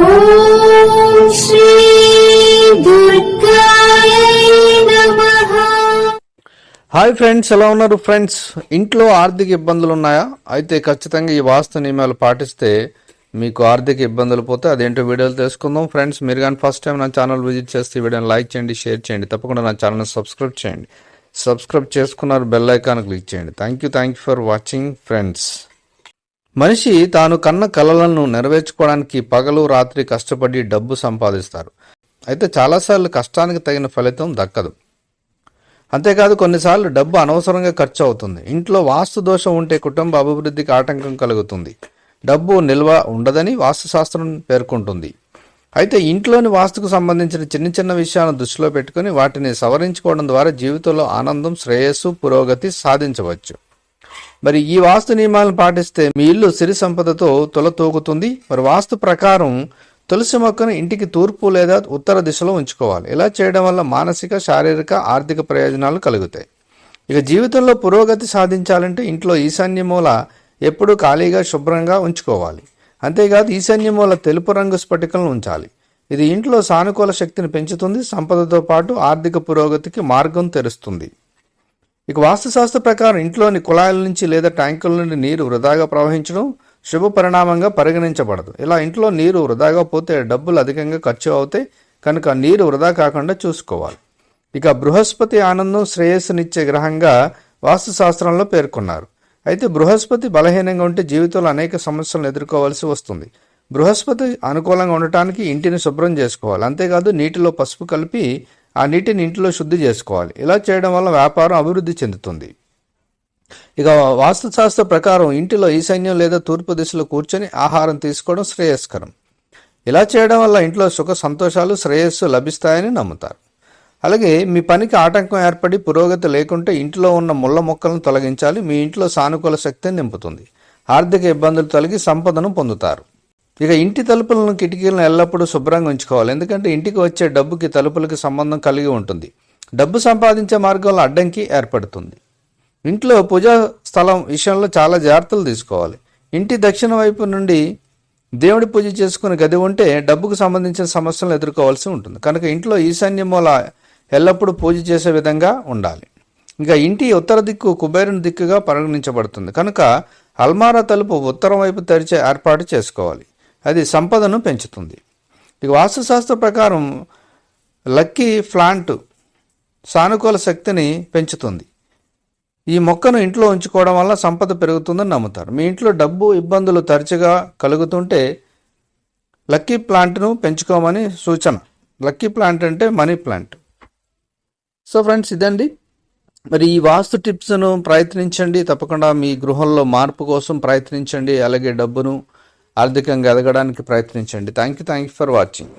ఓం శ్రీ దుర్గాయ నమః. Hi friends, ఎలా ఉన్నారు ఫ్రెండ్స్? ఇంట్లో ఆర్థిక ఇబ్బందులు ఉన్నాయా? అయితే ఖచ్చితంగా ఈ వాస్తు నియమాలు పాటిస్తే మీకు ఆర్థిక ఇబ్బందులు పోతే అదేంటో వీడియోలు తెలుసుకుందాం. ఫ్రెండ్స్, మీరు కానీ ఫస్ట్ టైం నా ఛానల్ విజిట్ చేస్తే ఈ వీడియోని లైక్ చేయండి, షేర్ చేయండి, తప్పకుండా నా ఛానల్ని సబ్స్క్రైబ్ చేయండి. సబ్స్క్రైబ్ చేసుకున్నారు, బెల్ ఐకాన్ క్లిక్ చేయండి. Thank you for watching friends. మనిషి తాను కన్న కలలను నెరవేర్చుకోవడానికి పగలు రాత్రి కష్టపడి డబ్బు సంపాదిస్తారు. అయితే చాలాసార్లు కష్టానికి తగిన ఫలితం దక్కదు. అంతేకాదు కొన్నిసార్లు డబ్బు అనవసరంగా ఖర్చు అవుతుంది. ఇంట్లో వాస్తు దోషం ఉంటే కుటుంబ అభివృద్ధికి ఆటంకం కలుగుతుంది. డబ్బు నిల్వ ఉండదని వాస్తుశాస్త్రం పేర్కొంటుంది. అయితే ఇంట్లోని వాస్తుకు సంబంధించిన చిన్న చిన్న విషయాలను దృష్టిలో పెట్టుకుని వాటిని సవరించుకోవడం ద్వారా జీవితంలో ఆనందం, శ్రేయస్సు, పురోగతి సాధించవచ్చు. మరి ఈ వాస్తు నియమాలను పాటిస్తే మీ ఇల్లు సిరి సంపదతో తొలతూగుతుంది. మరి వాస్తు ప్రకారం తులసి మొక్కను ఇంటికి తూర్పు లేదా ఉత్తర దిశలో ఉంచుకోవాలి. ఇలా చేయడం వల్ల మానసిక, శారీరక, ఆర్థిక ప్రయోజనాలు కలుగుతాయి. ఇక జీవితంలో పురోగతి సాధించాలంటే ఇంట్లో ఈశాన్య మూల ఎప్పుడూ ఖాళీగా శుభ్రంగా ఉంచుకోవాలి. అంతేకాదు ఈశాన్య మూల తెలుపు రంగు స్ఫటికలను ఉంచాలి. ఇది ఇంట్లో సానుకూల శక్తిని పెంచుతుంది, సంపదతో పాటు ఆర్థిక పురోగతికి మార్గం తెరుస్తుంది. ఇక వాస్తుశాస్త్ర ప్రకారం ఇంట్లోని కుళాయిల నుంచి లేదా ట్యాంకుల నుండి నీరు వృధాగా ప్రవహించడం శుభ పరిణామంగా పరిగణించబడదు. ఇలా ఇంట్లో నీరు వృధాగా పోతే డబ్బులు అధికంగా ఖర్చు అవుతాయి కనుక నీరు వృధా కాకుండా చూసుకోవాలి. ఇక బృహస్పతి ఆనందం, శ్రేయస్సునిచ్చే గ్రహంగా వాస్తుశాస్త్రంలో పేర్కొన్నారు. అయితే బృహస్పతి బలహీనంగా ఉంటే జీవితంలో అనేక సమస్యలను ఎదుర్కోవాల్సి వస్తుంది. బృహస్పతి అనుకూలంగా ఉండటానికి ఇంటిని శుభ్రం చేసుకోవాలి. అంతేకాదు నీటిలో పసుపు కలిపి ఆ నీటిని ఇంటిలో శుద్ధి చేసుకోవాలి. ఇలా చేయడం వల్ల వ్యాపారం అభివృద్ధి చెందుతుంది. ఇక వాస్తుశాస్త్ర ప్రకారం ఇంటిలో ఈశాన్యం లేదా తూర్పు దిశలో కూర్చొని ఆహారం తీసుకోవడం శ్రేయస్కరం. ఇలా చేయడం వల్ల ఇంట్లో సుఖ సంతోషాలు, శ్రేయస్సు లభిస్తాయని నమ్ముతారు. అలాగే మీ పనికి ఆటంకం ఏర్పడి పురోగతి లేకుంటే ఇంట్లో ఉన్న ముళ్ళ మొక్కలను తొలగించాలి. మీ ఇంట్లో సానుకూల శక్తిని నింపుతుంది. ఆర్థిక ఇబ్బందులు తొలగి సంపదను పొందుతారు. ఇక ఇంటి తలుపులను, కిటికీలను ఎల్లప్పుడూ శుభ్రంగా ఉంచుకోవాలి. ఎందుకంటే ఇంటికి వచ్చే డబ్బుకి తలుపులకి సంబంధం కలిగి ఉంటుంది. డబ్బు సంపాదించే మార్గంలో అడ్డంకి ఏర్పడుతుంది. ఇంట్లో పూజా స్థలం విషయంలో చాలా జాగ్రత్తలు తీసుకోవాలి. ఇంటి దక్షిణ వైపు నుండి దేవుడి పూజ చేసుకునే గది ఉంటే డబ్బుకు సంబంధించిన సమస్యలను ఎదుర్కోవాల్సి ఉంటుంది. కనుక ఇంట్లో ఈశాన్య మూల ఎల్లప్పుడూ పూజ చేసే విధంగా ఉండాలి. ఇంకా ఇంటి ఉత్తర దిక్కు కుబేరుని దిక్కుగా పరిగణించబడుతుంది. కనుక అల్మారా తలుపు ఉత్తరం వైపు తెరిచే ఏర్పాటు చేసుకోవాలి. అది సంపదను పెంచుతుంది. ఇక వాస్తుశాస్త్ర ప్రకారం లక్కీ ప్లాంట్ సానుకూల శక్తిని పెంచుతుంది. ఈ మొక్కను ఇంట్లో ఉంచుకోవడం వల్ల సంపద పెరుగుతుందని నమ్ముతారు. మీ ఇంట్లో డబ్బు ఇబ్బందులు తరచుగా కలుగుతుంటే లక్కీ ప్లాంట్ను పెంచుకోమని సూచన. లక్కీ ప్లాంట్ అంటే మనీ ప్లాంట్. సో ఫ్రెండ్స్, ఇదండి మరి ఈ వాస్తు టిప్స్ను ప్రయత్నించండి. తప్పకుండా మీ గృహంలో మార్పు కోసం ప్రయత్నించండి. అలాగే డబ్బును ఆర్థికంగా ఎదగడానికి ప్రయత్నించండి. Thank you for watching.